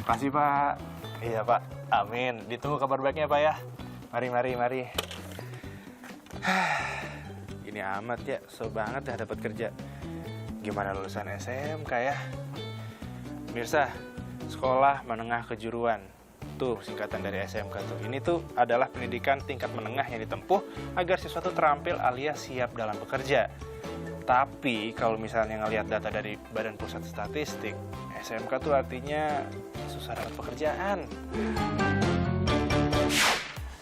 Makasih Pak. Iya Pak, amin. Ditunggu kabar baiknya Pak ya. Mari. Ini amat ya, so banget dah dapat kerja. Gimana lulusan SMK ya? Mirsa, Sekolah Menengah Kejuruan. Tuh singkatan dari SMK tuh. Ini tuh adalah pendidikan tingkat menengah yang ditempuh agar siswa tuh terampil alias siap dalam bekerja. Tapi kalau misalnya ngelihat data dari Badan Pusat Statistik, SMK tuh artinya susah dapat pekerjaan.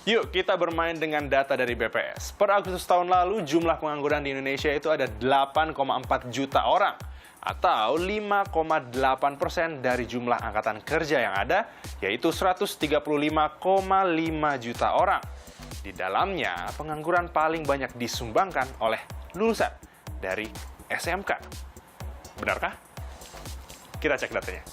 Yuk kita bermain dengan data dari BPS. Per Agustus tahun lalu jumlah pengangguran di Indonesia itu ada 8,4 juta orang. Atau 5,8% dari jumlah angkatan kerja yang ada, yaitu 135,5 juta orang. Di dalamnya, pengangguran paling banyak disumbangkan oleh lulusan dari SMK. Benarkah? Kita cek datanya.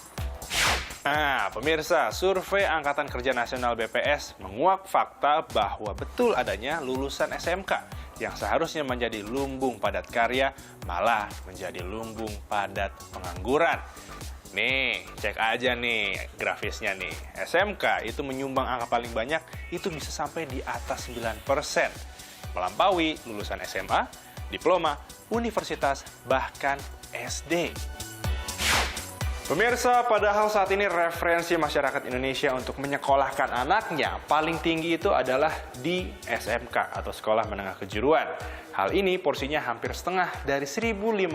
Nah, pemirsa, survei Angkatan Kerja Nasional BPS menguak fakta bahwa betul adanya lulusan SMK yang seharusnya menjadi lumbung padat karya, malah menjadi lumbung padat pengangguran. Nih, cek aja nih grafisnya nih. SMK itu menyumbang angka paling banyak, itu bisa sampai di atas 9%. Melampaui lulusan SMA, diploma, universitas, bahkan SD. Pemirsa, padahal saat ini referensi masyarakat Indonesia untuk menyekolahkan anaknya paling tinggi itu adalah di SMK atau Sekolah Menengah Kejuruan. Hal ini porsinya hampir setengah dari 1.520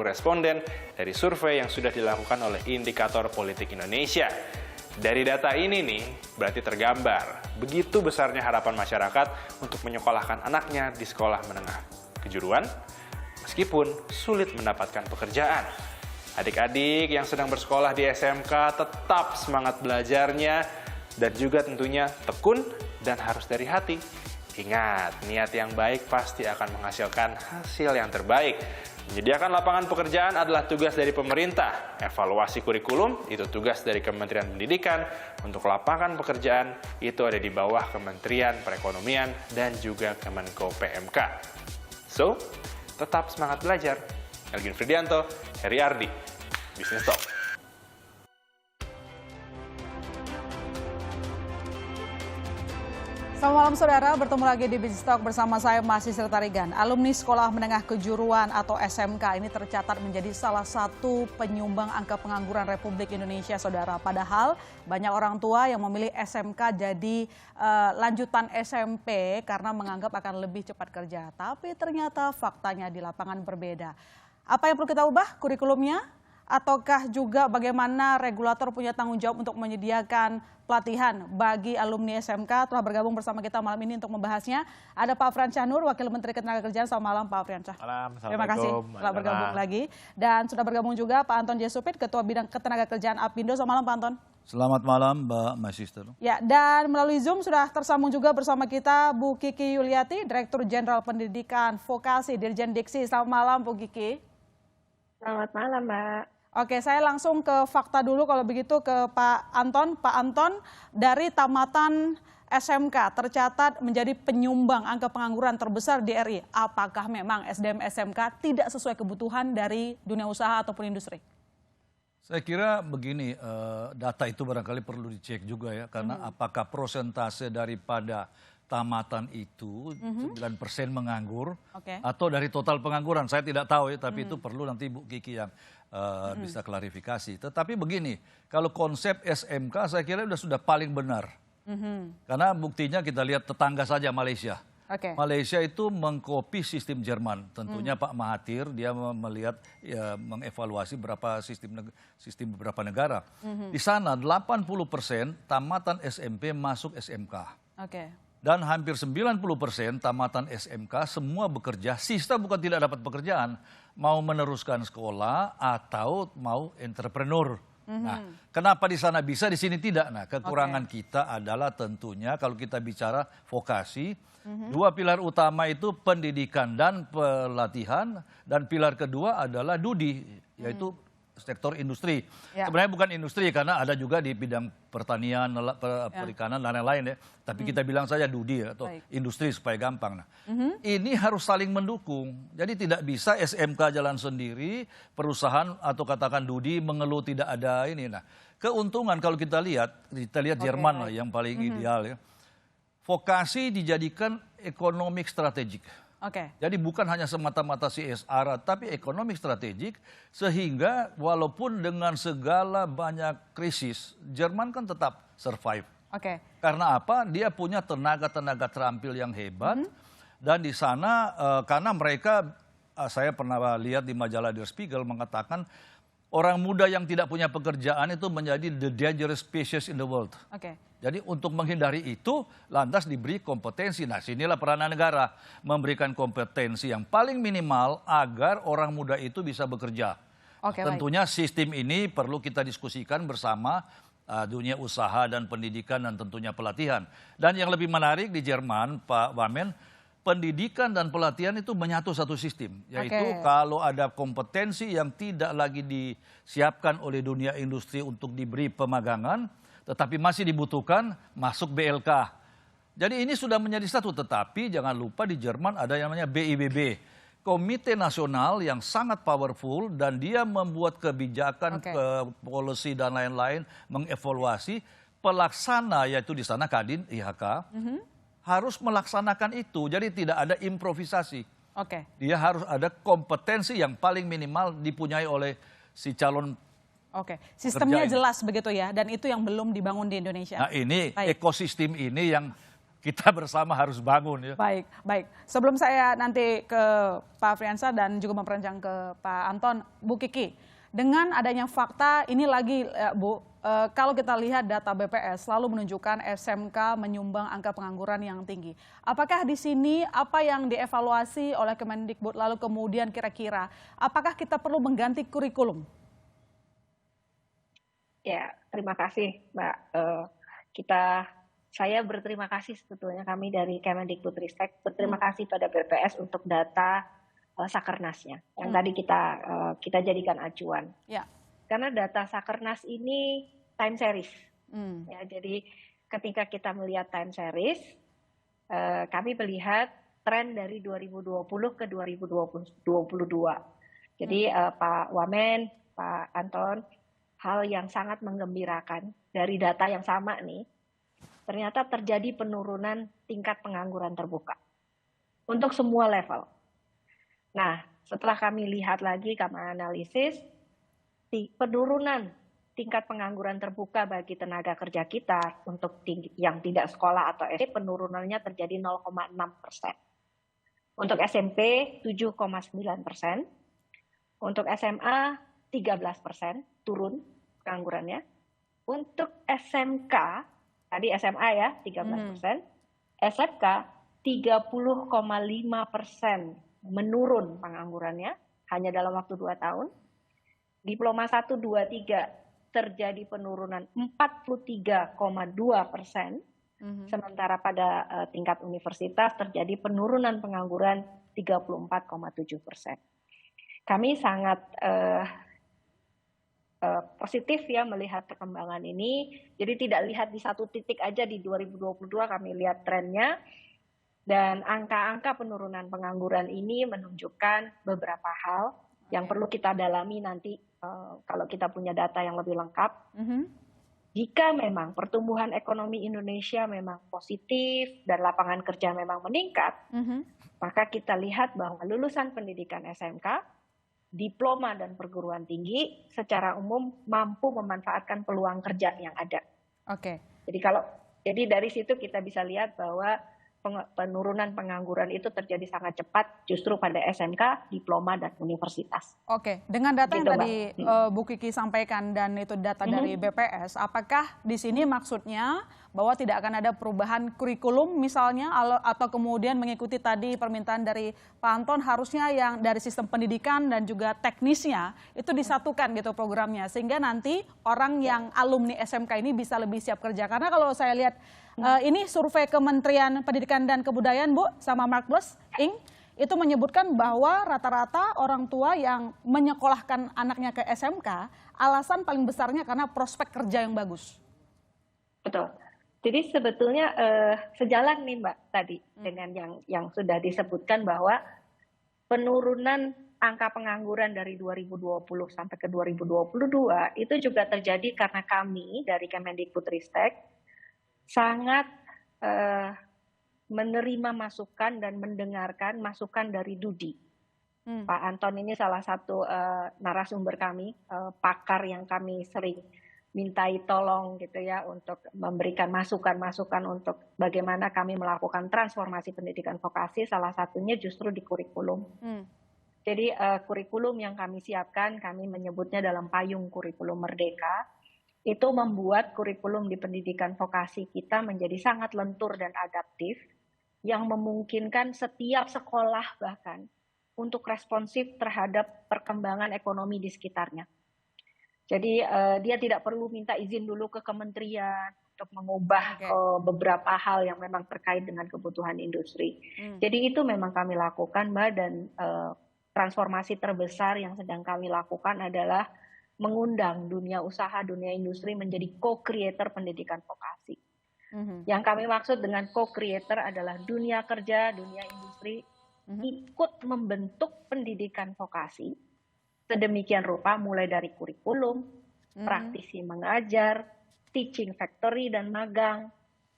responden dari survei yang sudah dilakukan oleh Indikator Politik Indonesia. Dari data ini nih, berarti tergambar begitu besarnya harapan masyarakat untuk menyekolahkan anaknya di Sekolah Menengah Kejuruan, meskipun sulit mendapatkan pekerjaan. Adik-adik yang sedang bersekolah di SMK tetap semangat belajarnya dan juga tentunya tekun dan harus dari hati. Ingat, niat yang baik pasti akan menghasilkan hasil yang terbaik. Menyediakan lapangan pekerjaan adalah tugas dari pemerintah. Evaluasi kurikulum itu tugas dari Kementerian Pendidikan. Untuk lapangan pekerjaan itu ada di bawah Kementerian Perekonomian dan juga Kemenko PMK. So, tetap semangat belajar. Elgin Fridianto, Heri Ardi, Business Talk. Selamat malam saudara, bertemu lagi di Business Talk bersama saya Masih Tarigan. Alumni Sekolah Menengah Kejuruan atau SMK ini tercatat menjadi salah satu penyumbang angka pengangguran Republik Indonesia saudara. Padahal banyak orang tua yang memilih SMK jadi lanjutan SMP karena menganggap akan lebih cepat kerja. Tapi ternyata faktanya di lapangan berbeda. Apa yang perlu kita ubah kurikulumnya? Ataukah juga bagaimana regulator punya tanggung jawab untuk menyediakan pelatihan bagi alumni SMK? Telah bergabung bersama kita malam ini untuk membahasnya. Ada Pak Afriansyah Nur, Wakil Menteri Ketenagakerjaan. Selamat malam Pak Afriansyah. Malam, terima kasih telah bergabung lagi. Dan sudah bergabung juga Pak Anton Jesupit, Ketua Bidang Ketenagakerjaan Apindo. Selamat malam Pak Anton. Selamat malam Mbak Masister. Ya, dan melalui Zoom sudah tersambung juga bersama kita Bu Kiki Yuliati, Direktur Jenderal Pendidikan Vokasi Dirjen Diksi. Selamat malam Bu Kiki. Selamat malam, Mbak. Oke, saya langsung ke fakta dulu kalau begitu ke Pak Anton. Pak Anton, dari tamatan SMK tercatat menjadi penyumbang angka pengangguran terbesar di RI. Apakah memang SDM SMK tidak sesuai kebutuhan dari dunia usaha ataupun industri? Saya kira begini, data itu barangkali perlu dicek juga ya, karena apakah persentase daripada tamatan itu 9% menganggur atau dari total pengangguran. Saya tidak tahu ya, tapi itu perlu nanti Bu Kiki yang bisa klarifikasi. Tetapi begini, kalau konsep SMK saya kira sudah paling benar. Karena buktinya kita lihat tetangga saja Malaysia. Malaysia itu mengkopi sistem Jerman. Tentunya Pak Mahathir dia melihat ya, mengevaluasi beberapa sistem beberapa negara. Di sana 80% tamatan SMP masuk SMK. Dan hampir 90% tamatan SMK semua bekerja, sisa bukan tidak dapat pekerjaan, mau meneruskan sekolah atau mau entrepreneur. Nah, kenapa di sana bisa, di sini tidak? Nah, kekurangan kita adalah tentunya kalau kita bicara vokasi, dua pilar utama itu pendidikan dan pelatihan, dan pilar kedua adalah DUDI, yaitu sektor industri. Ya. Sebenarnya bukan industri karena ada juga di bidang pertanian, perikanan dan lain-lain ya. Tapi kita bilang saja Dudi ya, atau industri supaya gampang. Nah, ini harus saling mendukung. Jadi tidak bisa SMK jalan sendiri, perusahaan atau katakan Dudi mengeluh tidak ada ini. Nah, keuntungan kalau kita lihat Jerman lah yang paling ideal ya. Vokasi dijadikan ekonomi strategik. Jadi bukan hanya semata-mata CSR, tapi ekonomi strategik, sehingga walaupun dengan segala banyak krisis, Jerman kan tetap survive. Karena apa? Dia punya tenaga-tenaga terampil yang hebat, dan di sana karena mereka, saya pernah lihat di majalah Der Spiegel mengatakan, orang muda yang tidak punya pekerjaan itu menjadi the dangerous species in the world. Jadi untuk menghindari itu, lantas diberi kompetensi. Nah, sinilah peranan negara, memberikan kompetensi yang paling minimal agar orang muda itu bisa bekerja. Tentunya sistem ini perlu kita diskusikan bersama dunia usaha dan pendidikan dan tentunya pelatihan. Dan yang lebih menarik di Jerman, Pak Wamen, pendidikan dan pelatihan itu menyatu satu sistem. Yaitu kalau ada kompetensi yang tidak lagi disiapkan oleh dunia industri untuk diberi pemagangan, tetapi masih dibutuhkan, masuk BLK. Jadi ini sudah menjadi satu, tetapi jangan lupa di Jerman ada yang namanya BIBB. Komite Nasional yang sangat powerful dan dia membuat kebijakan, policy dan lain-lain, mengevaluasi pelaksana, yaitu di sana Kadin, IHK, harus melaksanakan itu. Jadi tidak ada improvisasi. Dia harus ada kompetensi yang paling minimal dipunyai oleh si calon. Sistemnya jelas begitu ya, dan itu yang belum dibangun di Indonesia. Nah ini ekosistem ini yang kita bersama harus bangun ya. Baik. Sebelum saya nanti ke Pak Friansa dan juga memperpanjang ke Pak Anton, Bu Kiki, dengan adanya fakta ini lagi Bu, kalau kita lihat data BPS selalu menunjukkan SMK menyumbang angka pengangguran yang tinggi. Apakah di sini apa yang dievaluasi oleh Kemendikbud, lalu kemudian kira-kira apakah kita perlu mengganti kurikulum? Ya, terima kasih Mbak. Saya berterima kasih sebetulnya, kami dari Kemendikbudristek berterima kasih pada BPS untuk data Sakernasnya yang tadi kita jadikan acuan. Karena data Sakernas ini time series. Ya, jadi ketika kita melihat time series, kami melihat tren dari 2020 ke 2022. Jadi Pak Wamen, Pak Anton, hal yang sangat menggembirakan dari data yang sama nih, ternyata terjadi penurunan tingkat pengangguran terbuka untuk semua level. Nah, setelah kami lihat lagi, kami analisis, penurunan tingkat pengangguran terbuka bagi tenaga kerja kita untuk yang tidak sekolah atau SD, penurunannya terjadi 0,6%. Untuk SMP 7,9%, untuk SMA 13% turun penganggurannya. Untuk SMK, tadi SMA ya 13%, SMK 30,5% menurun penganggurannya hanya dalam waktu 2 tahun. Diploma 1, 2, 3 terjadi penurunan 43,2%, sementara pada tingkat universitas terjadi penurunan pengangguran 34,7%. Kami sangat positif ya melihat perkembangan ini. Jadi tidak lihat di satu titik aja di 2022, kami lihat trennya. Dan angka-angka penurunan pengangguran ini menunjukkan beberapa hal yang perlu kita dalami nanti kalau kita punya data yang lebih lengkap. Jika memang pertumbuhan ekonomi Indonesia memang positif dan lapangan kerja memang meningkat, maka kita lihat bahwa lulusan pendidikan SMK, diploma dan perguruan tinggi secara umum mampu memanfaatkan peluang kerja yang ada. Jadi dari situ kita bisa lihat bahwa penurunan pengangguran itu terjadi sangat cepat justru pada SMK, diploma, dan universitas. Dengan data yang tadi Bu Kiki sampaikan dan itu data dari BPS, apakah di sini maksudnya bahwa tidak akan ada perubahan kurikulum misalnya, atau kemudian mengikuti tadi permintaan dari Pak Anton, harusnya yang dari sistem pendidikan dan juga teknisnya itu disatukan gitu programnya, sehingga nanti orang yang alumni SMK ini bisa lebih siap kerja. Karena kalau saya lihat ini survei Kementerian Pendidikan dan Kebudayaan, Bu, sama Mark Plus, Inc., itu menyebutkan bahwa rata-rata orang tua yang menyekolahkan anaknya ke SMK, alasan paling besarnya karena prospek kerja yang bagus. Betul. Jadi sebetulnya sejalan nih Mbak tadi dengan yang sudah disebutkan bahwa penurunan angka pengangguran dari 2020 sampai ke 2022 itu juga terjadi karena kami dari Kemendikbudristek sangat menerima masukan dan mendengarkan masukan dari Dudi. Pak Anton ini salah satu narasumber kami, pakar yang kami sering mintai tolong gitu ya untuk memberikan masukan-masukan untuk bagaimana kami melakukan transformasi pendidikan vokasi, salah satunya justru di kurikulum. Jadi kurikulum yang kami siapkan, kami menyebutnya dalam payung kurikulum merdeka, itu membuat kurikulum di pendidikan vokasi kita menjadi sangat lentur dan adaptif, yang memungkinkan setiap sekolah bahkan untuk responsif terhadap perkembangan ekonomi di sekitarnya. Jadi dia tidak perlu minta izin dulu ke kementerian untuk mengubah beberapa hal yang memang terkait dengan kebutuhan industri. Jadi itu memang kami lakukan Mbak, dan transformasi terbesar yang sedang kami lakukan adalah mengundang dunia usaha, dunia industri menjadi co-creator pendidikan vokasi. Yang kami maksud dengan co-creator adalah dunia kerja, dunia industri ikut membentuk pendidikan vokasi sedemikian rupa, mulai dari kurikulum, praktisi mengajar, teaching factory dan magang,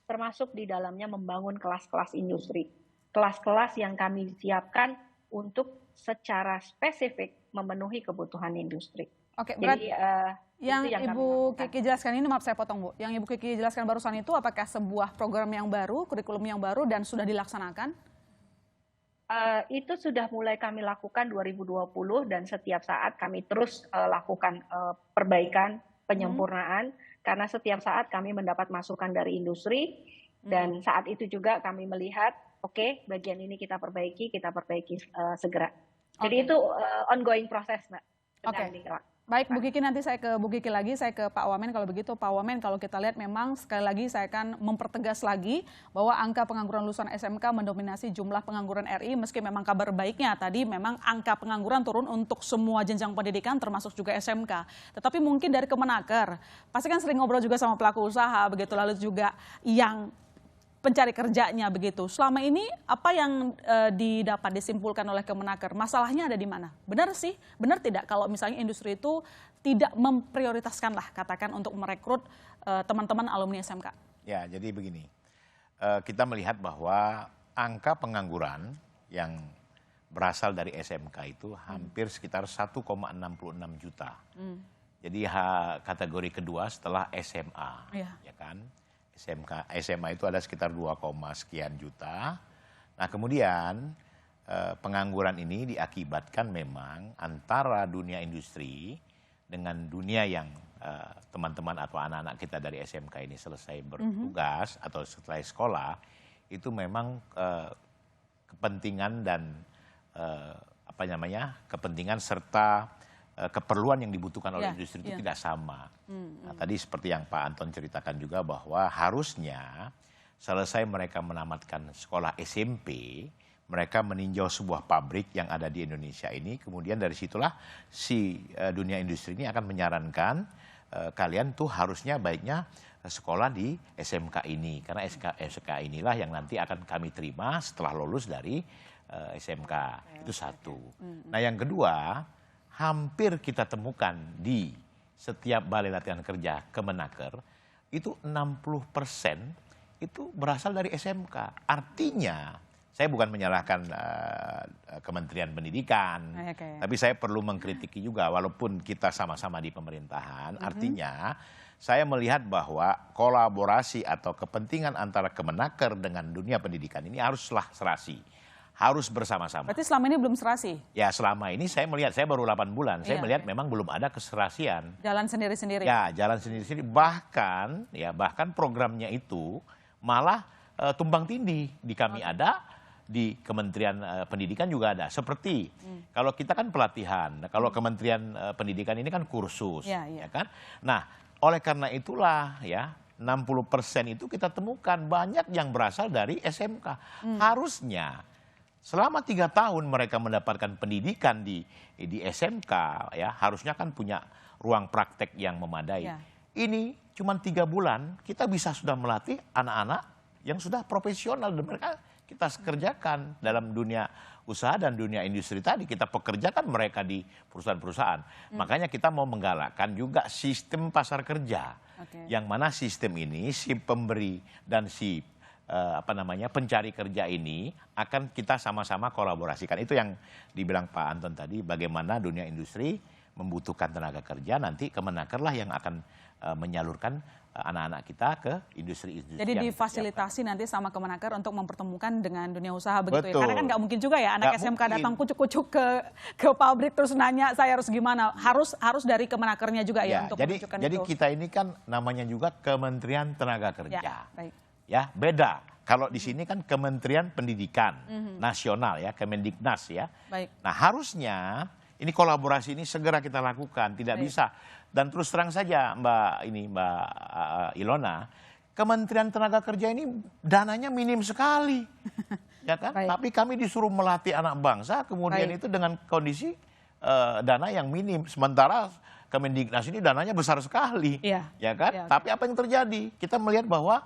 termasuk di dalamnya membangun kelas-kelas industri. Kelas-kelas yang kami siapkan untuk secara spesifik memenuhi kebutuhan industri. Oke, berarti yang Ibu Kiki jelaskan ini, maaf saya potong Bu, yang Ibu Kiki jelaskan barusan itu apakah sebuah program yang baru, kurikulum yang baru dan sudah dilaksanakan? Itu sudah mulai kami lakukan 2020 dan setiap saat kami terus lakukan perbaikan, penyempurnaan, karena setiap saat kami mendapat masukan dari industri dan saat itu juga kami melihat, oke, bagian ini kita perbaiki segera. Jadi itu ongoing proses Mbak. Baik Bu Kiki, nanti saya ke Bu Kiki lagi, saya ke Pak Wamen. Kalau begitu Pak Wamen, kalau kita lihat memang sekali lagi saya akan mempertegas lagi bahwa angka pengangguran lulusan SMK mendominasi jumlah pengangguran RI, meski memang kabar baiknya tadi memang angka pengangguran turun untuk semua jenjang pendidikan termasuk juga SMK. Tetapi mungkin dari Kemenaker, pasti kan sering ngobrol juga sama pelaku usaha begitu, lalu juga yang pencari kerjanya begitu. Selama ini apa yang didapat disimpulkan oleh Kemenaker? Masalahnya ada di mana? Benar sih, benar tidak kalau misalnya industri itu tidak memprioritaskan lah katakan untuk merekrut teman-teman alumni SMK? Ya, jadi begini. Kita melihat bahwa angka pengangguran yang berasal dari SMK itu hampir sekitar 1,66 juta. Jadi kategori kedua setelah SMA, ya kan? SMA itu ada sekitar 2, sekian juta. Nah kemudian pengangguran ini diakibatkan memang antara dunia industri dengan dunia yang teman-teman atau anak-anak kita dari SMK ini selesai bertugas atau setelah sekolah, itu memang kepentingan dan kepentingan serta keperluan yang dibutuhkan oleh industri itu tidak sama. Nah, tadi seperti yang Pak Anton ceritakan juga bahwa harusnya selesai mereka menamatkan sekolah SMP, mereka meninjau sebuah pabrik yang ada di Indonesia ini, kemudian dari situlah si dunia industri ini akan menyarankan kalian tuh harusnya baiknya sekolah di SMK ini, karena SMK inilah yang nanti akan kami terima setelah lulus dari SMK. Itu satu. Nah yang kedua, hampir kita temukan di setiap balai latihan kerja Kemenaker, itu 60% itu berasal dari SMK. Artinya, saya bukan menyalahkan Kementerian Pendidikan, tapi saya perlu mengkritiki juga, walaupun kita sama-sama di pemerintahan, artinya saya melihat bahwa kolaborasi atau kepentingan antara Kemenaker dengan dunia pendidikan ini haruslah serasi. Harus bersama-sama. Berarti selama ini belum serasi? Ya selama ini saya melihat, saya baru 8 bulan, saya melihat memang belum ada keserasian. Jalan sendiri-sendiri? Ya, jalan sendiri-sendiri. Bahkan programnya itu malah tumbang tindih. Di kami ada, di Kementerian Pendidikan juga ada. Seperti kalau kita kan pelatihan, kalau Kementerian Pendidikan ini kan kursus. Ya kan? Nah oleh karena itulah ya 60% itu kita temukan banyak yang berasal dari SMK. Harusnya selama 3 tahun mereka mendapatkan pendidikan di SMK, ya harusnya kan punya ruang praktek yang memadai. Ini cuma 3 bulan kita bisa sudah melatih anak-anak yang sudah profesional dan mereka kita kerjakan dalam dunia usaha dan dunia industri tadi. Kita pekerjakan mereka di perusahaan-perusahaan. Makanya kita mau menggalakkan juga sistem pasar kerja. Yang mana sistem ini si pemberi dan si pencari kerja ini akan kita sama-sama kolaborasikan. Itu yang dibilang Pak Anton tadi, bagaimana dunia industri membutuhkan tenaga kerja, nanti Kemenaker lah yang akan menyalurkan anak-anak kita ke industri-industri. Jadi difasilitasi nanti sama Kemenaker untuk mempertemukan dengan dunia usaha begitu ya. Karena kan nggak mungkin juga ya anak SMK datang kucuk-kucuk ke pabrik terus nanya saya harus gimana. Harus dari Kemenakernya juga ya untuk menunjukkan itu. Jadi kita ini kan namanya juga Kementerian Tenaga Kerja. Ya, baik. Ya, beda. Kalau di sini kan Kementerian Pendidikan Nasional ya, Kemendiknas ya. Baik. Nah, harusnya ini kolaborasi ini segera kita lakukan, tidak bisa. Dan terus terang saja Mbak Ilona, Kementerian Tenaga Kerja ini dananya minim sekali. Ya kan? Tapi kami disuruh melatih anak bangsa, kemudian itu dengan kondisi dana yang minim. Sementara Kemendiknas ini dananya besar sekali. Ya kan? Tapi apa yang terjadi? Kita melihat bahwa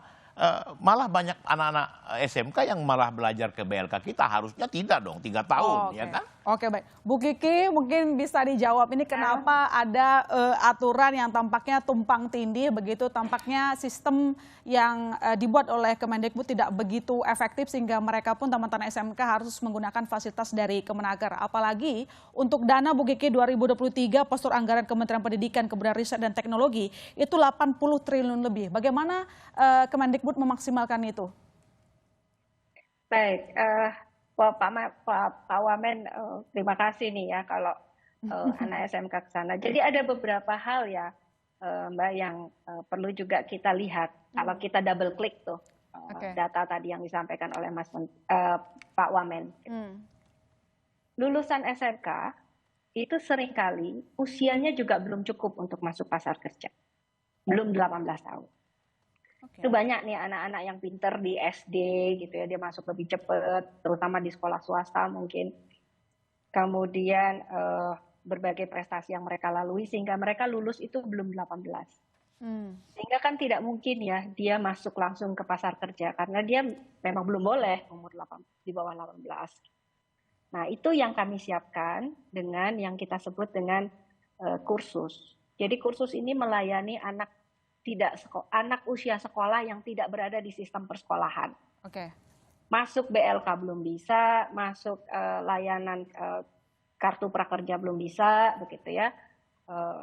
malah banyak anak-anak SMK yang malah belajar ke BLK kita, harusnya tidak dong 3 tahun, ya kan? Oke, baik. Bu Kiki mungkin bisa dijawab ini kenapa ada aturan yang tampaknya tumpang tindih begitu, tampaknya sistem yang dibuat oleh Kemendikbud tidak begitu efektif sehingga mereka pun teman-teman SMK harus menggunakan fasilitas dari Kemenaker. Apalagi untuk dana Bu Kiki 2023 postur anggaran Kementerian Pendidikan, Kebudayaan Riset dan Teknologi itu 80 triliun lebih. Bagaimana Kemendikbud memaksimalkan itu? Baik, Pak Wamen, terima kasih nih ya kalau anak SMK ke sana. Jadi ada beberapa hal ya Mbak yang perlu juga kita lihat kalau kita double klik tuh data tadi yang disampaikan oleh Pak Wamen. Lulusan SMK itu seringkali usianya juga belum cukup untuk masuk pasar kerja. Belum 18 tahun. Itu banyak nih anak-anak yang pinter di SD gitu ya, dia masuk lebih cepat, terutama di sekolah swasta mungkin. Kemudian berbagai prestasi yang mereka lalui sehingga mereka lulus itu belum 18. Sehingga kan tidak mungkin ya dia masuk langsung ke pasar kerja karena dia memang belum boleh umur di bawah 18. Nah, itu yang kami siapkan dengan yang kita sebut dengan kursus. Jadi kursus ini melayani anak usia sekolah yang tidak berada di sistem persekolahan. Masuk BLK belum bisa, masuk layanan kartu prakerja belum bisa, begitu ya.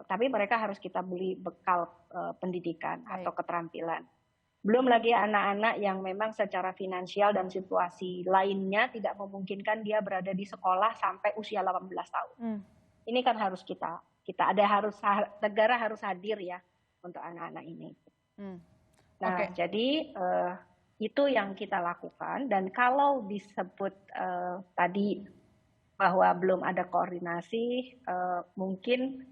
Tapi mereka harus kita beli bekal pendidikan atau keterampilan. Belum lagi anak-anak yang memang secara finansial dan situasi lainnya tidak memungkinkan dia berada di sekolah sampai usia 18 tahun. Ini kan harus negara harus hadir ya untuk anak-anak ini. Nah, jadi itu yang kita lakukan. Dan kalau disebut tadi bahwa belum ada koordinasi, mungkin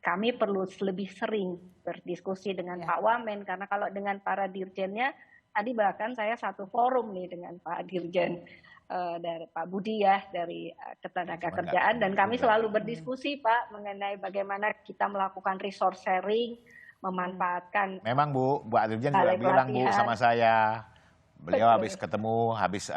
kami perlu lebih sering berdiskusi dengan Pak Wamen. Karena kalau dengan para dirjennya, tadi bahkan saya satu forum nih dengan Pak Dirjen dari Pak Budi ya, dari Ketenagakerjaan. Dan kami selalu berdiskusi Pak mengenai bagaimana kita melakukan resource sharing, memanfaatkan. Memang Bu Dirjen juga bilang Bu sama saya, beliau habis ketemu, habis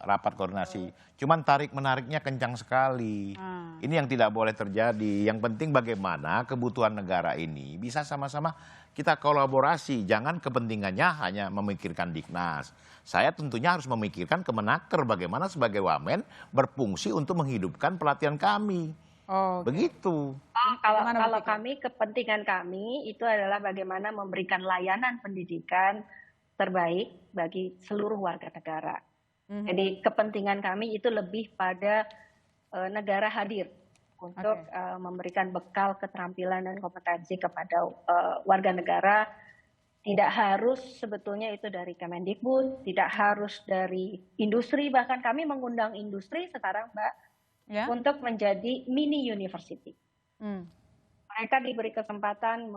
rapat koordinasi. Cuman tarik-menariknya kencang sekali. Ini yang tidak boleh terjadi. Yang penting bagaimana kebutuhan negara ini bisa sama-sama kita kolaborasi. Jangan kepentingannya hanya memikirkan Diknas. Saya tentunya harus memikirkan Kemenaker bagaimana sebagai Wamen berfungsi untuk menghidupkan pelatihan kami. Begitu. Kalau kami, kepentingan kami itu adalah bagaimana memberikan layanan pendidikan terbaik bagi seluruh warga negara. Jadi kepentingan kami itu lebih pada negara hadir untuk memberikan bekal keterampilan dan kompetensi kepada warga negara. Tidak harus sebetulnya itu dari Kemendikbud, tidak harus dari industri, bahkan kami mengundang industri sekarang Mbak, untuk menjadi mini university. Mereka diberi kesempatan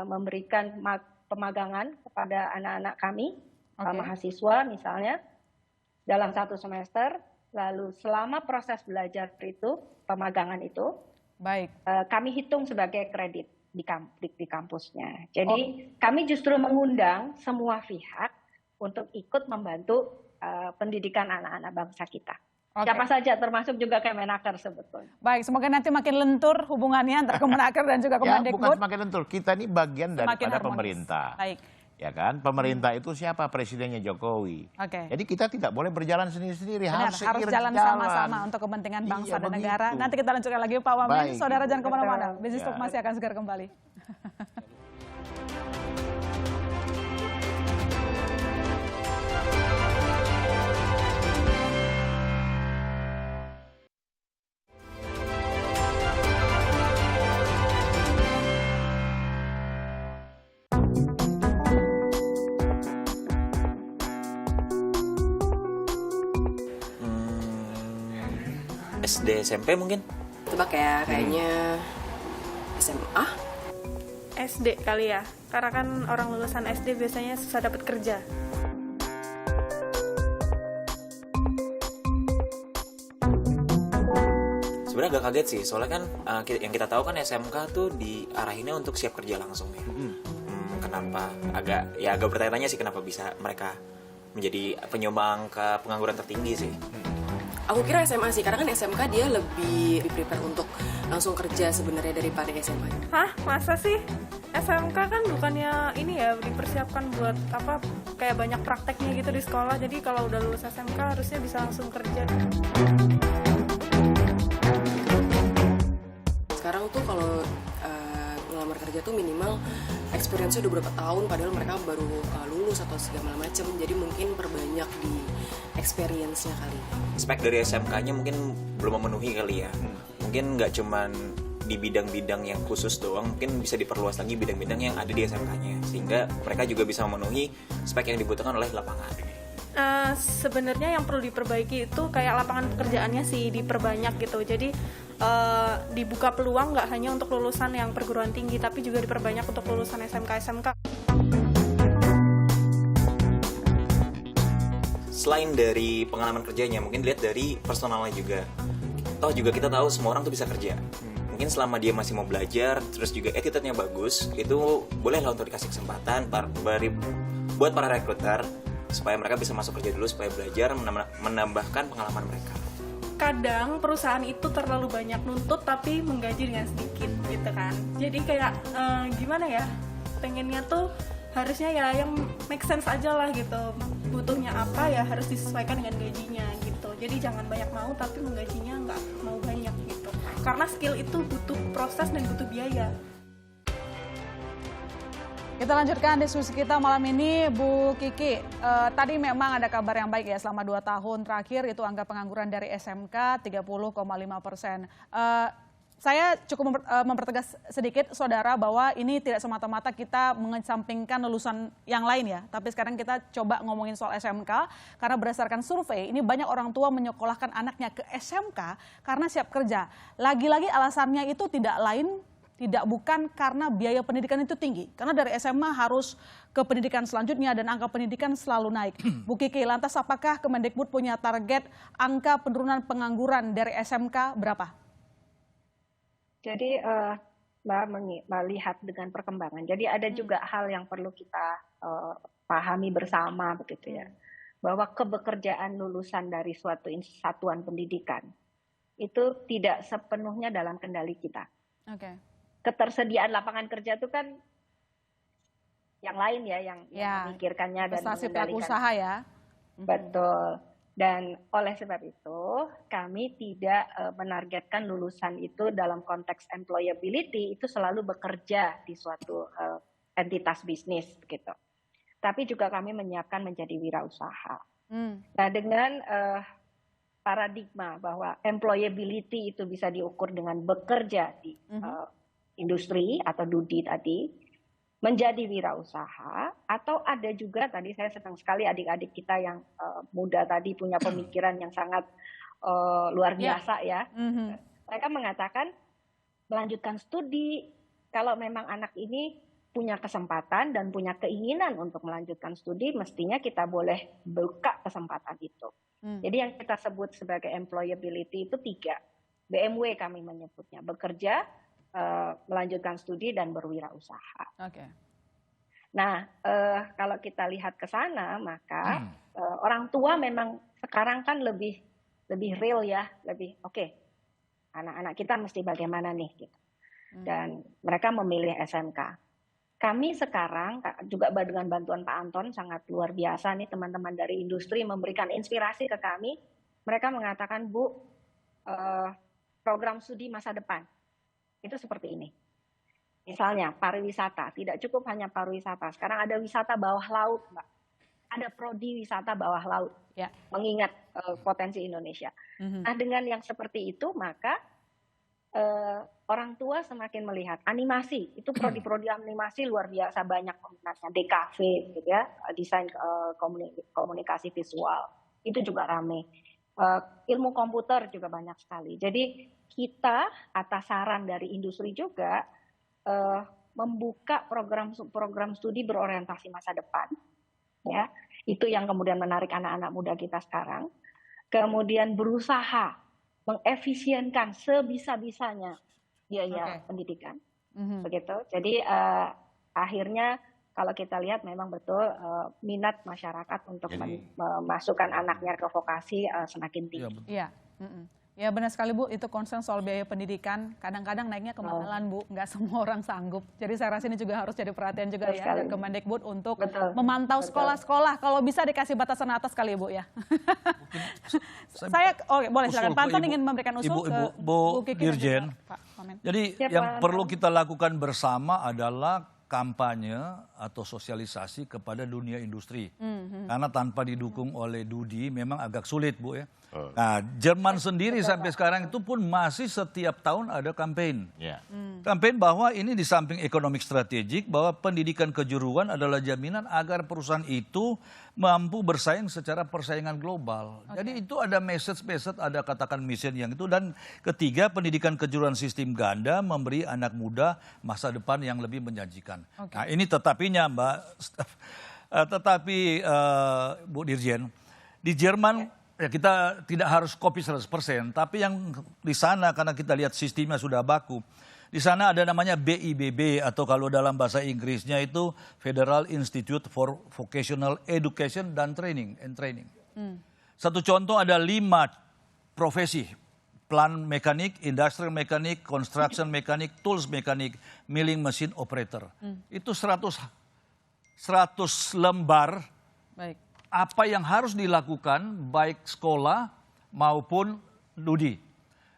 memberikan pemagangan kepada anak-anak kami, mahasiswa misalnya, dalam 1 semester, lalu selama proses belajar itu, pemagangan itu, baik, kami hitung sebagai kredit di kampusnya. Jadi kami justru mengundang semua pihak untuk ikut membantu pendidikan anak-anak bangsa kita. Siapa saja, termasuk juga Kemenaker sebetulnya. Baik, semoga nanti makin lentur hubungannya antara Kemenaker dan juga Kemendikbud. Bukan semakin lentur, kita ini bagian daripada pemerintah. Baik. Ya kan, pemerintah itu siapa? Presidennya Jokowi. Jadi kita tidak boleh berjalan sendiri-sendiri, harus jalan sama-sama untuk kepentingan bangsa dan negara. Nanti kita lanjutkan lagi Pak Wamen. Saudara jangan kemana-mana, Bisnis Talk masih akan segera kembali. SD, SMP mungkin? Tebak ya, kayaknya SMA? SD kali ya, karena kan orang lulusan SD biasanya susah dapat kerja. Sebenarnya agak kaget sih, soalnya kan yang kita tahu kan SMK tuh diarahinnya untuk siap kerja langsung ya. Kenapa? Agak bertanya-tanya sih kenapa bisa mereka menjadi penyumbang ke pengangguran tertinggi sih. Aku kira SMA sih, karena kan SMK dia lebih prepare untuk langsung kerja sebenarnya daripada SMA. Hah? Masa sih? SMK kan bukannya ini ya, dipersiapkan buat apa, kayak banyak prakteknya gitu di sekolah. Jadi kalau udah lulus SMK harusnya bisa langsung kerja. Sekarang tuh kalau ngelamar kerja tuh minimal experience-nya udah berapa tahun, padahal mereka baru lulus atau segala macam. Jadi mungkin perbanyak di experience-nya kali. Spek dari SMK-nya mungkin belum memenuhi kali ya. Mungkin nggak cuman di bidang-bidang yang khusus doang, mungkin bisa diperluas lagi bidang-bidang yang ada di SMK-nya. Sehingga mereka juga bisa memenuhi spek yang dibutuhkan oleh lapangan. Sebenarnya yang perlu diperbaiki itu kayak lapangan pekerjaannya sih diperbanyak gitu. Jadi dibuka peluang nggak hanya untuk lulusan yang perguruan tinggi, tapi juga diperbanyak untuk lulusan SMK-SMK. Selain dari pengalaman kerjanya, mungkin dilihat dari personalnya juga. Toh juga kita tahu semua orang tuh bisa kerja. Mungkin selama dia masih mau belajar, terus juga attitude-nya bagus, itu bolehlah untuk dikasih kesempatan buat para rekruter supaya mereka bisa masuk kerja dulu, supaya belajar menambahkan pengalaman mereka. Kadang perusahaan itu terlalu banyak nuntut tapi menggaji dengan sedikit gitu kan. Jadi kayak gimana ya, pengennya tuh harusnya ya yang make sense aja lah gitu. Butuhnya apa ya harus disesuaikan dengan gajinya gitu. Jadi jangan banyak mau tapi menggajinya nggak mau banyak gitu. Karena skill itu butuh proses dan butuh biaya. Kita lanjutkan diskusi kita malam ini, Bu Kiki. Tadi memang ada kabar yang baik ya, selama 2 tahun terakhir itu angka pengangguran dari SMK 30,5%. Saya cukup mempertegas sedikit, saudara, bahwa ini tidak semata-mata kita mengesampingkan lulusan yang lain ya. Tapi sekarang kita coba ngomongin soal SMK, karena berdasarkan survei, ini banyak orang tua menyekolahkan anaknya ke SMK karena siap kerja. Lagi-lagi alasannya itu tidak bukan karena biaya pendidikan itu tinggi. Karena dari SMA harus ke pendidikan selanjutnya dan angka pendidikan selalu naik. Bu Kiki, lantas apakah Kemendikbud punya target angka penurunan pengangguran dari SMK berapa? Jadi Mbak melihat dengan perkembangan. Jadi ada juga hal yang perlu kita pahami bersama begitu ya. Bahwa kebekerjaan lulusan dari suatu satuan pendidikan itu tidak sepenuhnya dalam kendali kita. Oke. Ketersediaan lapangan kerja itu kan yang lain ya, yang memikirkannya dan mengendalikan. Pelaku mengendalikan. usaha ya. Betul. Dan oleh sebab itu kami tidak menargetkan lulusan itu dalam konteks employability itu selalu bekerja di suatu entitas bisnis gitu. Tapi juga kami menyiapkan menjadi wirausaha. Nah, dengan paradigma bahwa employability itu bisa diukur dengan bekerja di industri atau DUDI tadi, menjadi wirausaha, atau ada juga tadi saya senang sekali adik-adik kita yang muda tadi punya pemikiran yang sangat luar biasa ya. Mereka mengatakan melanjutkan studi, kalau memang anak ini punya kesempatan dan punya keinginan untuk melanjutkan studi, mestinya kita boleh buka kesempatan itu. Jadi yang kita sebut sebagai employability itu 3. BMW kami menyebutnya, bekerja, melanjutkan studi, dan berwirausaha. Nah, kalau kita lihat ke sana, maka orang tua memang sekarang kan lebih real ya, lebih oke. Anak-anak kita mesti bagaimana nih gitu. Dan mereka memilih SMK. Kami sekarang juga dengan bantuan Pak Anton sangat luar biasa nih, teman-teman dari industri memberikan inspirasi ke kami. Mereka mengatakan, Bu, program studi masa depan itu seperti ini. Misalnya pariwisata, tidak cukup hanya pariwisata. Sekarang ada wisata bawah laut, Mbak. Ada prodi wisata bawah laut, mengingat potensi Indonesia. Nah, dengan yang seperti itu, maka orang tua semakin melihat animasi. Itu prodi-prodi animasi luar biasa banyak peminatnya. DKV, gitu ya, desain komunikasi visual, itu juga rame. Ilmu komputer juga banyak sekali. Jadi kita atas saran dari industri juga membuka program studi berorientasi masa depan, ya, itu yang kemudian menarik anak-anak muda kita sekarang. Kemudian berusaha mengefisienkan sebisa-bisanya biaya pendidikan, begitu. Jadi akhirnya kalau kita lihat memang betul minat masyarakat untuk memasukkan anaknya ke vokasi semakin tinggi. Iya. Ya benar sekali Bu, itu concern soal biaya pendidikan, kadang-kadang naiknya kemahalan Bu, nggak semua orang sanggup. Jadi saya rasa ini juga harus jadi perhatian juga ya dari Kemendikbud untuk memantau sekolah-sekolah, kalau bisa dikasih batasan atas kali ya Bu ya. Saya, boleh silakan, Pak Anton ingin memberikan usul ke Bu Kiki Dirjen. Jadi yang perlu kita lakukan bersama adalah kampanye atau sosialisasi kepada dunia industri. Karena tanpa didukung oleh Dudi memang agak sulit Bu ya. Nah, Jerman sendiri sampai sekarang itu pun masih setiap tahun ada kampanye. Kampanye bahwa ini di samping ekonomi strategik, bahwa pendidikan kejuruan adalah jaminan agar perusahaan itu mampu bersaing secara persaingan global. Jadi itu ada message, ada katakan mission yang itu. Dan ketiga, pendidikan kejuruan sistem ganda memberi anak muda masa depan yang lebih menjanjikan. Nah ini tetapinya Mbak, tetapi Bu Dirjen, di Jerman ya kita tidak harus copy 100%, tapi yang di sana karena kita lihat sistemnya sudah baku. Di sana ada namanya BIBB atau kalau dalam bahasa Inggrisnya itu Federal Institute for Vocational Education dan Training. Satu contoh ada 5 profesi. Plant mekanik, industrial mekanik, construction mekanik, tools mekanik, milling machine operator. Itu 100 lembar. Baik. Apa yang harus dilakukan baik sekolah maupun Dudi.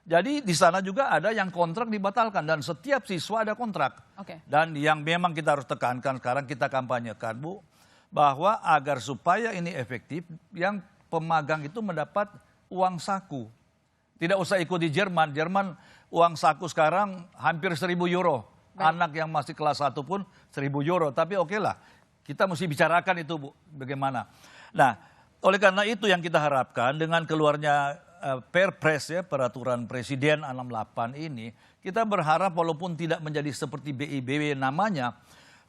Jadi di sana juga ada yang kontrak dibatalkan dan setiap siswa ada kontrak. Dan yang memang kita harus tekankan sekarang kita kampanyekan Bu, bahwa agar supaya ini efektif, yang pemagang itu mendapat uang saku. Tidak usah ikut di Jerman. Jerman uang saku sekarang hampir 1.000 euro. Anak yang masih kelas 1 pun 1.000 euro. Tapi oke lah, kita mesti bicarakan itu Bu, bagaimana. Nah, oleh karena itu yang kita harapkan dengan keluarnya Perpres ya, peraturan Presiden 68 ini, kita berharap walaupun tidak menjadi seperti BIBW namanya,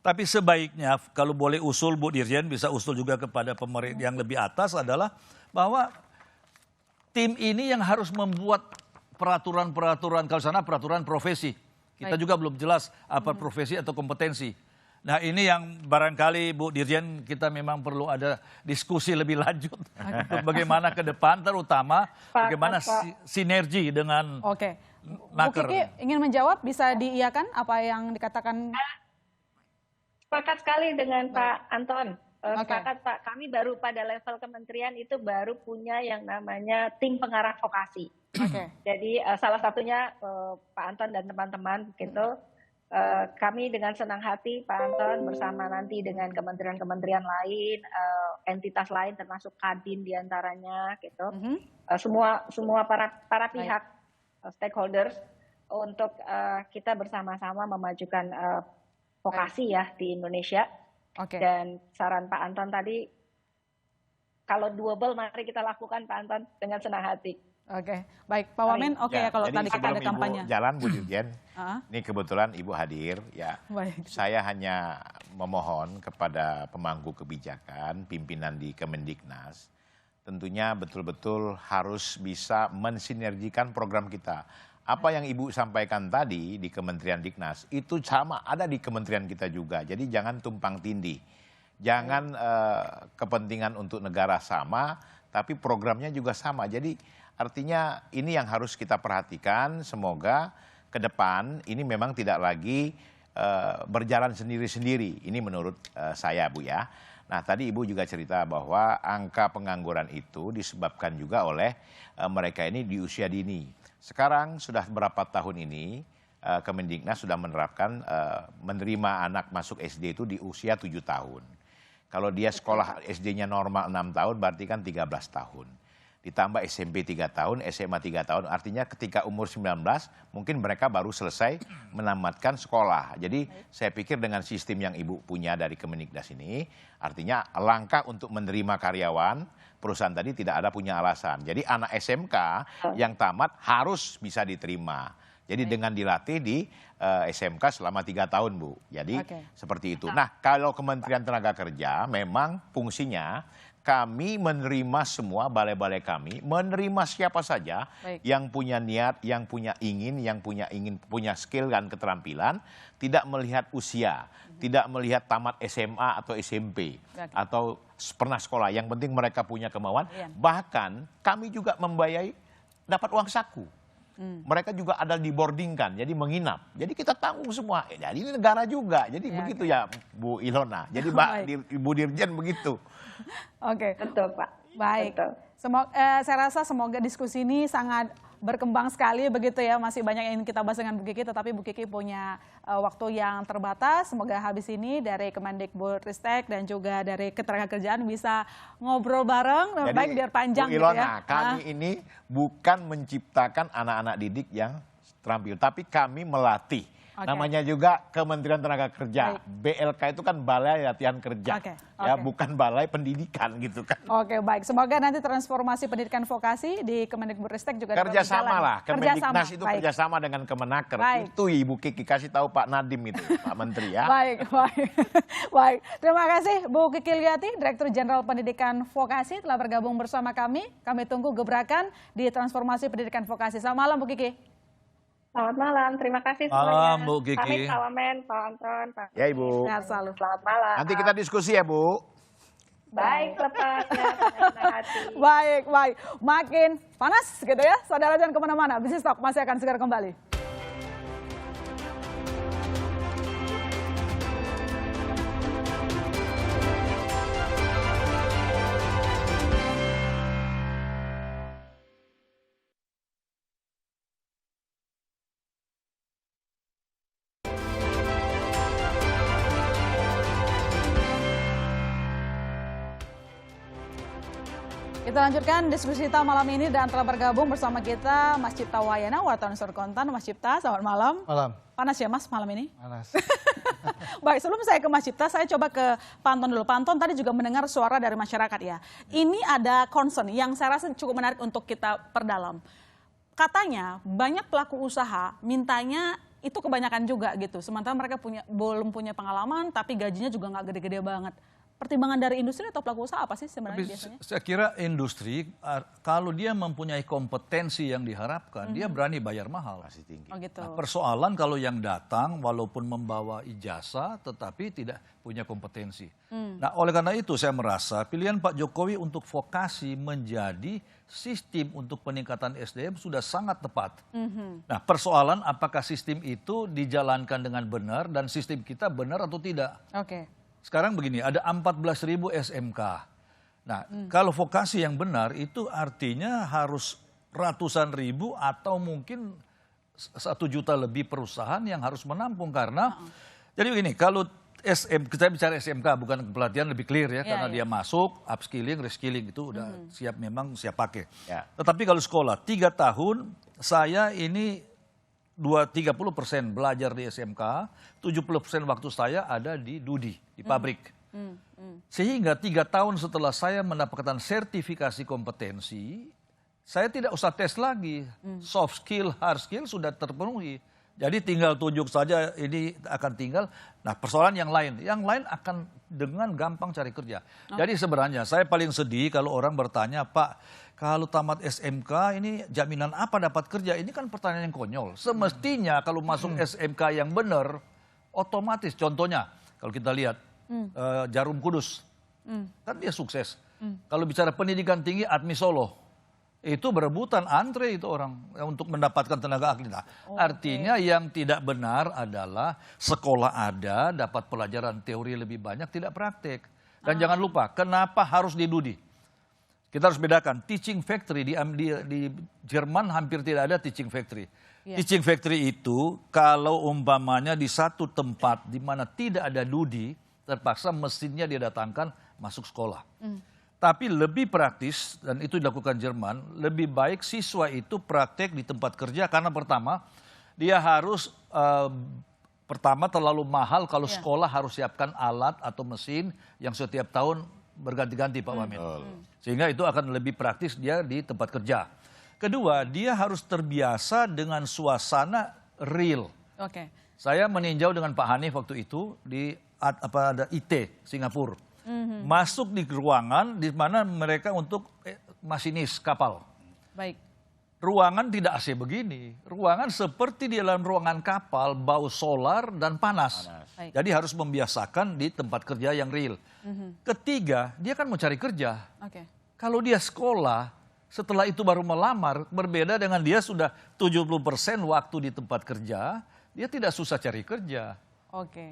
tapi sebaiknya kalau boleh usul Bu Dirjen, bisa usul juga kepada pemerintah yang lebih atas adalah bahwa tim ini yang harus membuat peraturan-peraturan, kalau sana peraturan profesi. Kita juga belum jelas apa profesi atau kompetensi. Nah ini yang barangkali Bu Dirjen kita memang perlu ada diskusi lebih lanjut untuk bagaimana ke depan, terutama bagaimana sinergi dengan Bu Naker. Kiki ingin menjawab, bisa diiyakan apa yang dikatakan? Sepakat sekali dengan Pak Anton. Sepakat Pak, kami baru pada level kementerian itu baru punya yang namanya tim pengarah vokasi. Jadi salah satunya Pak Anton dan teman-teman gitu. Kami dengan senang hati Pak Anton bersama nanti dengan kementerian-kementerian lain, entitas lain termasuk Kadin diantaranya gitu, semua para pihak stakeholders untuk kita bersama-sama memajukan vokasi ya di Indonesia. Dan saran Pak Anton tadi, kalau doable mari kita lakukan Pak Anton dengan senang hati. Baik Pak Wamen, ya kalau tadi kita ada kampanye. Jalan Bu Dirjen, ini kebetulan Ibu hadir ya. Saya hanya memohon kepada pemangku kebijakan, pimpinan di Kemendiknas, tentunya betul-betul harus bisa mensinergikan program kita. Apa yang Ibu sampaikan tadi di Kementerian Diknas itu sama ada di kementerian kita juga. Jadi jangan tumpang tindih. Jangan kepentingan untuk negara sama, tapi programnya juga sama. Jadi artinya ini yang harus kita perhatikan. Semoga ke depan ini memang tidak lagi berjalan sendiri-sendiri. Ini menurut saya, Bu ya. Nah, tadi Ibu juga cerita bahwa angka pengangguran itu disebabkan juga oleh mereka ini di usia dini. Sekarang sudah berapa tahun ini Kemendiknas sudah menerapkan menerima anak masuk SD itu di usia 7 tahun. Kalau dia sekolah SD-nya normal 6 tahun berarti kan 13 tahun. Ditambah SMP 3 tahun, SMA 3 tahun, artinya ketika umur 19 mungkin mereka baru selesai menamatkan sekolah. Jadi saya pikir dengan sistem yang Ibu punya dari Kemendiknas ini, artinya langkah untuk menerima karyawan, perusahaan tadi tidak ada punya alasan. Jadi anak SMK yang tamat harus bisa diterima. Jadi dengan dilatih di SMK selama 3 tahun, Bu. Jadi seperti itu. Nah, kalau Kementerian Tenaga Kerja memang fungsinya kami menerima semua balai-balai kami, menerima siapa saja yang punya niat, yang punya punya skill dan keterampilan, tidak melihat usia, tidak melihat tamat SMA atau SMP atau pernah sekolah. Yang penting mereka punya kemauan. Bahkan kami juga membayai dapat uang saku. Mereka juga ada diboardingkan, jadi menginap. Jadi kita tanggung semua. Jadi ini negara juga. Jadi begitu ya Bu Ilona. Jadi Bu Dirjen begitu. Oke. Betul, Pak. Baik. Betul. Saya rasa semoga diskusi ini sangat berkembang sekali begitu ya. Masih banyak yang ingin kita bahas dengan Bu Kiki, tetapi Bu Kiki punya waktu yang terbatas. Semoga habis ini dari Kemendikbudristek dan juga dari Ketenagakerjaan bisa ngobrol bareng. Jadi, baik biar panjang Bu Ilona, gitu ya. kami ini bukan menciptakan anak-anak didik yang terampil, tapi kami melatih. Namanya juga Kementerian Tenaga Kerja. BLK itu kan Balai Latihan Kerja. Ya, bukan Balai Pendidikan gitu kan. Oke, baik. Semoga nanti transformasi pendidikan vokasi di Kemendikbudristek juga kerjasama lah. Kemendiknas itu kerjasama dengan Kemenaker. Itu Ibu Kiki kasih tahu Pak Nadiem itu, Pak Menteri ya. Baik. Baik. Terima kasih Bu Kiki Liati, Direktur Jenderal Pendidikan Vokasi telah bergabung bersama kami. Kami tunggu gebrakan di transformasi pendidikan vokasi. Selamat malam Bu Kiki. Selamat malam, terima kasih semuanya. Malam Bu Kiki. Pamit, Pak Wamen, Pak Anton, Pak. Ya Ibu. Sehat selalu. Selamat malam. Nanti kita diskusi ya Bu. Baik, lepas ya, hati. Baik. Makin panas gitu ya. Saudara jangan kemana-mana. Bisnis Talk masih akan segera kembali. Kita lanjutkan diskusi kita malam ini dan telah bergabung bersama kita Mas Cipta Wayana, wartawan Surkontan. Mas Cipta, selamat malam. Malam. Panas ya Mas malam ini? Panas. Baik, sebelum saya ke Mas Cipta, saya coba ke Pak Anton dulu. Pak Anton tadi juga mendengar suara dari masyarakat ya. Ini ada concern yang saya rasa cukup menarik untuk kita perdalam. Katanya banyak pelaku usaha mintanya itu kebanyakan juga gitu. Sementara mereka belum punya pengalaman tapi gajinya juga nggak gede-gede banget. Pertimbangan dari industri atau pelaku usaha apa sih sebenarnya biasanya? Saya kira industri kalau dia mempunyai kompetensi yang diharapkan, dia berani bayar mahal. Masih tinggi. Oh gitu. Nah, persoalan kalau yang datang walaupun membawa ijazah tetapi tidak punya kompetensi. Nah, oleh karena itu saya merasa pilihan Pak Jokowi untuk vokasi menjadi sistem untuk peningkatan SDM sudah sangat tepat. Nah, persoalan apakah sistem itu dijalankan dengan benar dan sistem kita benar atau tidak. Oke. Sekarang begini, ada 14.000 SMK. Nah, kalau vokasi yang benar itu artinya harus ratusan ribu atau mungkin 1 juta lebih perusahaan yang harus menampung karena jadi begini, kalau kita bicara SMK bukan pelatihan lebih clear ya, karena dia masuk upskilling, reskilling itu udah siap memang siap pakai. Tetapi kalau sekolah 3 tahun saya ini 30% belajar di SMK, 70% waktu saya ada di Dudi, di pabrik. Sehingga 3 tahun setelah saya mendapatkan sertifikasi kompetensi, saya tidak usah tes lagi. Soft skill, hard skill sudah terpenuhi. Jadi tinggal tunjuk saja ini akan tinggal. Nah persoalan yang lain akan dengan gampang cari kerja. Jadi sebenarnya saya paling sedih kalau orang bertanya, Pak, kalau tamat SMK ini jaminan apa dapat kerja? Ini kan pertanyaan yang konyol. Semestinya kalau masuk SMK yang benar, otomatis contohnya kalau kita lihat Jarum Kudus, kan dia sukses. Kalau bicara pendidikan tinggi, ATMI Solo. Itu berebutan antre itu orang untuk mendapatkan tenaga ahli. Nah, artinya yang tidak benar adalah sekolah ada, dapat pelajaran teori lebih banyak, tidak praktek. Dan jangan lupa, kenapa harus didudi? Kita harus bedakan, teaching factory di Jerman hampir tidak ada teaching factory. Teaching factory itu kalau umpamanya di satu tempat di mana tidak ada dudi, terpaksa mesinnya didatangkan masuk sekolah. Tapi lebih praktis, dan itu dilakukan Jerman, lebih baik siswa itu praktek di tempat kerja karena pertama, dia harus pertama terlalu mahal kalau sekolah harus siapkan alat atau mesin yang setiap tahun berganti-ganti Pak Wamen. Sehingga itu akan lebih praktis dia di tempat kerja. Kedua, dia harus terbiasa dengan suasana real. Saya meninjau dengan Pak Hanif waktu itu di ada IT Singapura. Masuk di ruangan di mana mereka untuk masinis kapal. Baik. Ruangan tidak AC begini. Ruangan seperti di dalam ruangan kapal, bau solar dan panas. Jadi harus membiasakan di tempat kerja yang real. Ketiga, dia kan mau cari kerja. Kalau dia sekolah, setelah itu baru melamar, berbeda dengan dia sudah 70% waktu di tempat kerja, dia tidak susah cari kerja.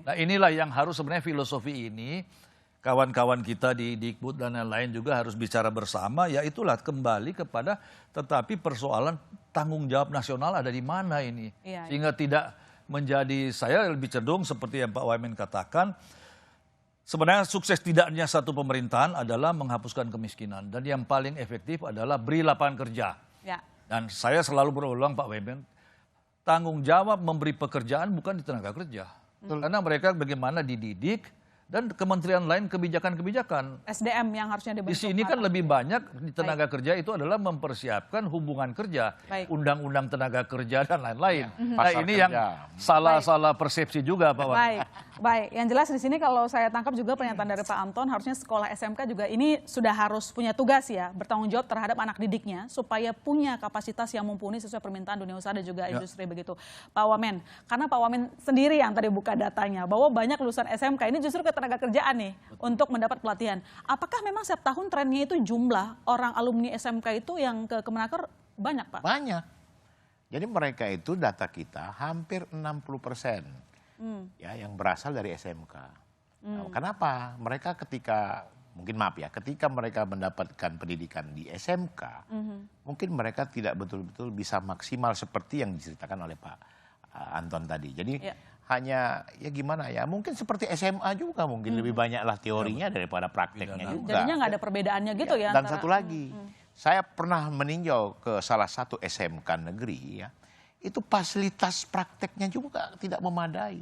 Nah inilah yang harus sebenarnya filosofi ini, kawan-kawan kita di Dikbud dan lain-lain juga harus bicara bersama, ya itulah kembali kepada tetapi persoalan tanggung jawab nasional ada di mana ini. Sehingga tidak menjadi, saya lebih cenderung seperti yang Pak Wamen katakan, sebenarnya sukses tidaknya satu pemerintahan adalah menghapuskan kemiskinan. Dan yang paling efektif adalah beri lapangan kerja. Dan saya selalu berulang Pak Wamen, tanggung jawab memberi pekerjaan bukan di tenaga kerja. Karena mereka bagaimana dididik, dan kementerian lain kebijakan-kebijakan. SDM yang harusnya dibentuk. Di sini kan lebih banyak di tenaga kerja itu adalah mempersiapkan hubungan kerja, undang-undang tenaga kerja dan lain-lain. Nah ini yang salah persepsi juga Pak Wan. Baik. Yang jelas di sini kalau saya tangkap juga pernyataan dari Pak Anton, harusnya sekolah SMK juga ini sudah harus punya tugas ya, bertanggung jawab terhadap anak didiknya supaya punya kapasitas yang mumpuni sesuai permintaan dunia usaha dan juga industri begitu. Pak Wamen, karena Pak Wamen sendiri yang tadi buka datanya bahwa banyak lulusan SMK ini justru tenaga kerjaan nih untuk mendapat pelatihan. Apakah memang setiap tahun trennya itu jumlah orang alumni SMK itu yang ke Kemenaker banyak Pak? Banyak. Jadi mereka itu data kita hampir 60% ya yang berasal dari SMK. Nah, kenapa? Mereka ketika ketika mereka mendapatkan pendidikan di SMK, mungkin mereka tidak betul-betul bisa maksimal seperti yang diceritakan oleh Pak Anton tadi. Jadi hanya ya gimana ya, mungkin seperti SMA juga mungkin lebih banyaklah teorinya daripada prakteknya juga. Jadinya nggak ada perbedaannya gitu ya. Dan satu lagi, saya pernah meninjau ke salah satu SMK negeri ya, itu fasilitas prakteknya juga tidak memadai.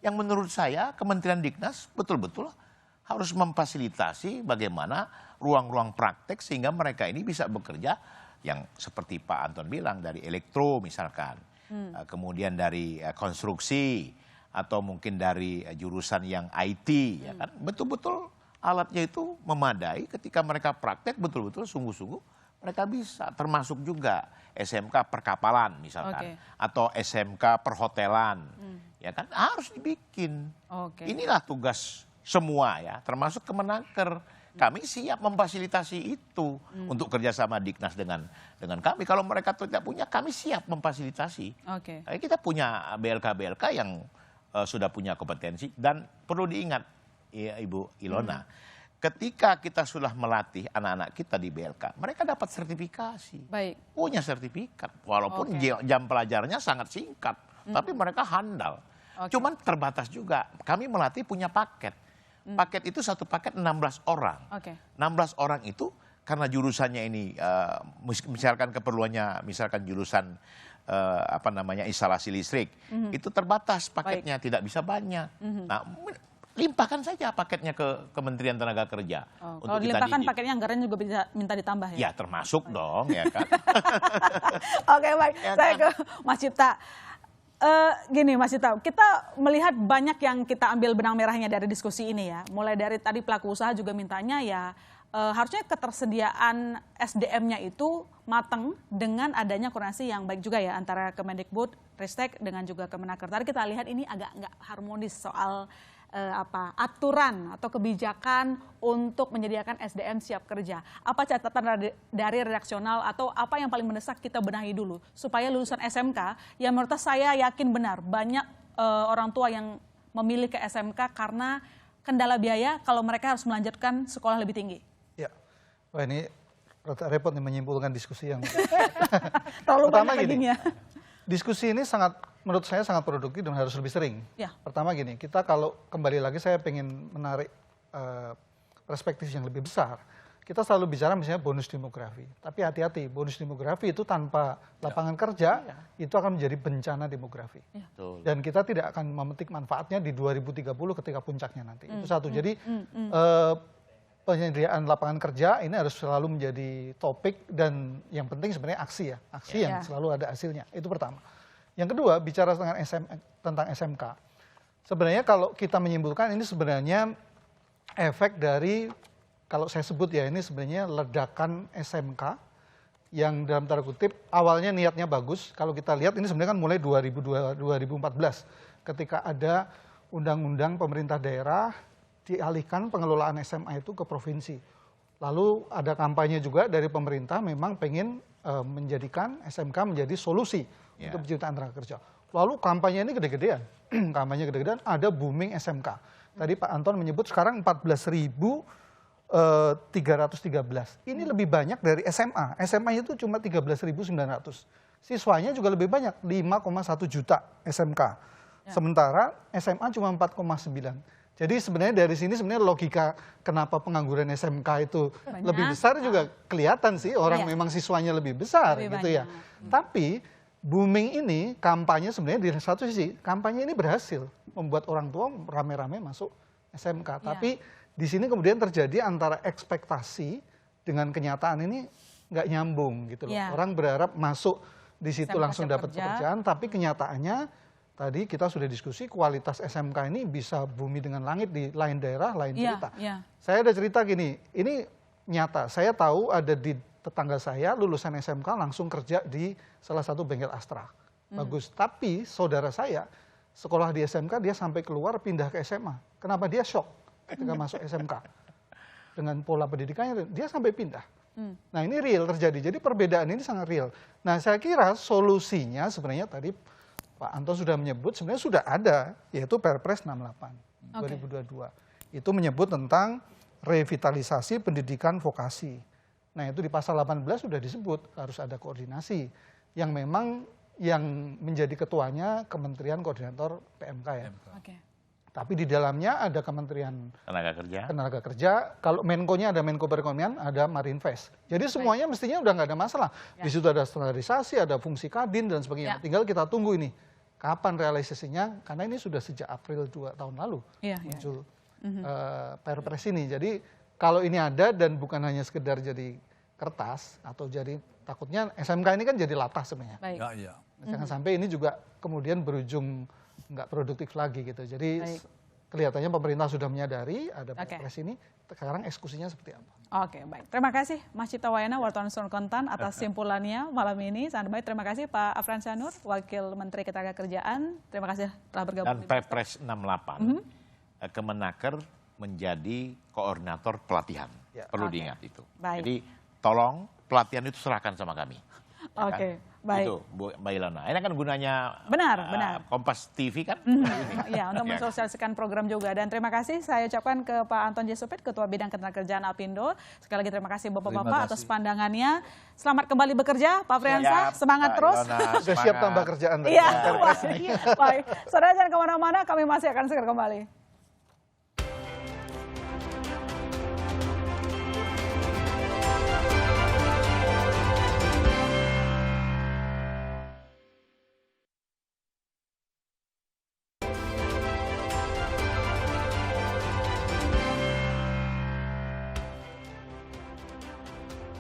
Yang menurut saya Kementerian Diknas betul-betul harus memfasilitasi bagaimana ruang-ruang praktek sehingga mereka ini bisa bekerja yang seperti Pak Anton bilang dari elektro misalkan, kemudian dari konstruksi, atau mungkin dari jurusan yang IT, ya kan? Betul-betul alatnya itu memadai ketika mereka praktek betul-betul sungguh-sungguh mereka bisa, termasuk juga SMK perkapalan misalkan, atau SMK perhotelan, ya kan harus dibikin. Inilah tugas semua ya, termasuk Kemenaker. Kami siap memfasilitasi itu untuk kerjasama Diknas dengan kami. Kalau mereka tidak punya, kami siap memfasilitasi. Kita punya BLK-BLK yang sudah punya kompetensi dan perlu diingat ya, Ibu Ilona, ketika kita sudah melatih anak-anak kita di BLK, mereka dapat sertifikasi, punya sertifikat, walaupun jam pelajarannya sangat singkat, tapi mereka handal. Cuman terbatas juga. Kami melatih punya paket. Paket itu satu paket 16 orang. 16 orang itu karena jurusannya ini misalkan keperluannya misalkan jurusan instalasi listrik, itu terbatas paketnya, tidak bisa banyak. Nah, limpahkan saja paketnya ke Kementerian Tenaga Kerja. Kalau dilimpahkan paketnya anggaran juga bisa minta ditambah ya? Ya termasuk dong ya kan. Baik. Saya ke Mas Cipta. Gini Mas Cita, kita melihat banyak yang kita ambil benang merahnya dari diskusi ini ya. Mulai dari tadi pelaku usaha juga mintanya ya harusnya ketersediaan SDM-nya itu matang dengan adanya koordinasi yang baik juga ya antara Kemendikbud, Ristek dengan juga Kemenaker. Tadi kita lihat ini agak nggak harmonis soal aturan atau kebijakan untuk menyediakan SDM siap kerja. Apa catatan dari redaksional atau apa yang paling mendesak kita benahi dulu supaya lulusan SMK yang menurut saya yakin benar banyak orang tua yang memilih ke SMK karena kendala biaya kalau mereka harus melanjutkan sekolah lebih tinggi. Ya, wah ini repot nih menyimpulkan diskusi yang terlalu pertama banyak gini, ya. Diskusi ini menurut saya sangat produktif dan harus lebih sering. Ya. Pertama gini, kita kalau kembali lagi saya pengen menarik perspektif yang lebih besar. Kita selalu bicara misalnya bonus demografi, tapi hati-hati bonus demografi itu tanpa lapangan kerja itu akan menjadi bencana demografi. Ya. Dan kita tidak akan memetik manfaatnya di 2030 ketika puncaknya nanti. Itu satu. Jadi penyediaan lapangan kerja ini harus selalu menjadi topik dan yang penting sebenarnya aksi ya. Aksi yang selalu ada hasilnya. Itu pertama. Yang kedua, bicara tentang SMK. Sebenarnya kalau kita menyimpulkan ini sebenarnya efek dari, kalau saya sebut ya ini sebenarnya ledakan SMK yang dalam tanda kutip awalnya niatnya bagus. Kalau kita lihat ini sebenarnya kan mulai 2014 ketika ada undang-undang pemerintah daerah dialihkan pengelolaan SMA itu ke provinsi. Lalu ada kampanye juga dari pemerintah memang pengen menjadikan SMK menjadi solusi untuk penciptaan tenaga kerja. Lalu kampanye ini gede-gedean. Kampanye gede-gedean ada booming SMK. Tadi Pak Anton menyebut sekarang 14.313. Ini lebih banyak dari SMA. SMA itu cuma 13.900. Siswanya juga lebih banyak, 5,1 juta SMK. Sementara SMA cuma 4,9. Jadi sebenarnya dari sini sebenarnya logika kenapa pengangguran SMK itu lebih besar juga kelihatan sih, orang memang siswanya lebih besar gitu ya. Tapi booming ini kampanye sebenarnya di satu sisi kampanye ini berhasil membuat orang tua rame-rame masuk SMK. Tapi di sini kemudian terjadi antara ekspektasi dengan kenyataan ini nggak nyambung gitu loh. Orang berharap masuk di situ langsung dapat pekerjaan, tapi kenyataannya tadi kita sudah diskusi kualitas SMK ini bisa bumi dengan langit di lain daerah, lain cerita. Saya ada cerita gini, ini nyata. Saya tahu ada di tetangga saya lulusan SMK langsung kerja di salah satu bengkel Astra. Bagus. Tapi saudara saya sekolah di SMK dia sampai keluar pindah ke SMA. Kenapa dia shock ketika masuk SMK? Dengan pola pendidikannya dia sampai pindah. Nah ini real terjadi. Jadi perbedaan ini sangat real. Nah saya kira solusinya sebenarnya tadi Pak Anton sudah menyebut sebenarnya sudah ada, yaitu Perpres 68 2022. Itu menyebut tentang revitalisasi pendidikan vokasi. Nah itu di pasal 18 sudah disebut harus ada koordinasi yang memang yang menjadi ketuanya Kementerian Koordinator PMK ya. Tapi di dalamnya ada Kementerian Tenaga Kerja. Kalau Menko-nya ada Menko Perekonomian, ada Marinvest. Jadi semuanya mestinya udah nggak ada masalah. Di situ ada standarisasi, ada fungsi Kadin dan sebagainya. Tinggal kita tunggu ini. Kapan realisasinya? Karena ini sudah sejak April 2 tahun lalu muncul Perpres ini. Jadi kalau ini ada dan bukan hanya sekedar jadi kertas atau jadi takutnya SMK ini kan jadi latah sebenarnya. Jangan sampai ini juga kemudian berujung nggak produktif lagi gitu. Jadi kelihatannya pemerintah sudah menyadari ada Perpres ini. Sekarang eksekusinya seperti apa? Oke, baik. Terima kasih Mas Cita Wayana, wartawan Kontan atas simpulannya malam ini. Sangat baik. Terima kasih Pak Afran Sanur, Wakil Menteri Ketenagakerjaan. Terima kasih telah bergabung. Dan Perpres 68, Kemenaker menjadi koordinator pelatihan. Perlu diingat itu. Baik. Jadi tolong pelatihan itu serahkan sama kami. Oke, baik. Itu Mbak Ilona. Ini kan gunanya benar. Kompas TV kan? Iya, untuk mensosialisasikan program juga. Dan terima kasih saya ucapkan ke Pak Anton J. Supit, Ketua Bidang Ketenagakerjaan Apindo. Sekali lagi terima kasih Bapak-Bapak atas pandangannya. Selamat kembali bekerja, Pak Friansah. Semangat terus. Sudah siap tambah kerjaan. Iya, baik. Saudara jangan kemana-mana, kami masih akan segera kembali.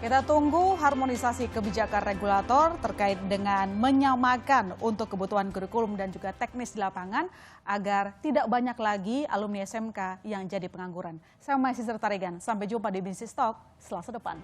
Kita tunggu harmonisasi kebijakan regulator terkait dengan menyamakan untuk kebutuhan kurikulum dan juga teknis di lapangan agar tidak banyak lagi alumni SMK yang jadi pengangguran. Saya Mahasiswa Tarigan, sampai jumpa di Bisnis Talk Selasa depan.